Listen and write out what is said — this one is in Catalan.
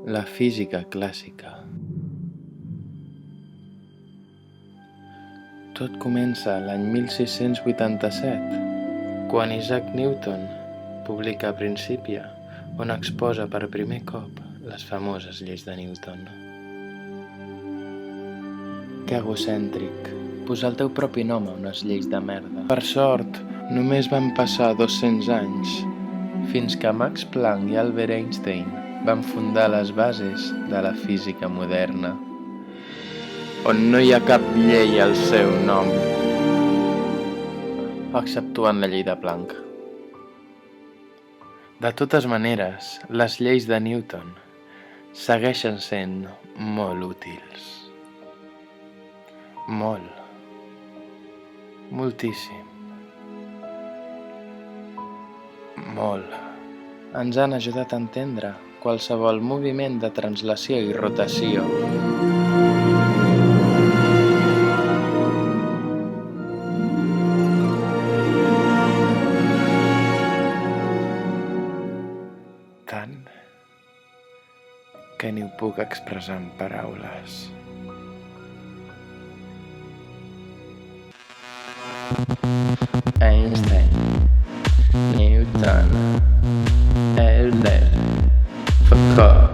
La física clàssica. Tot comença l'any 1687, quan Isaac Newton publica Principia, on exposa per primer cop les famoses lleis de Newton. Que egocèntric, posar el teu propi nom a unes lleis de merda. Per sort, només van passar 200 anys, fins que Max Planck i Albert Einstein van fundar les bases de la física moderna, on no hi ha cap llei al seu nom, exceptuant la llei de Planck. De totes maneres, les lleis de Newton segueixen sent molt útils. Molt. Moltíssim. Molt. Ens han ajudat a entendre qualsevol moviment de translació i rotació. Tant que ni ho puc expressar en paraules. Einstein, Newton, Euler, Foucault.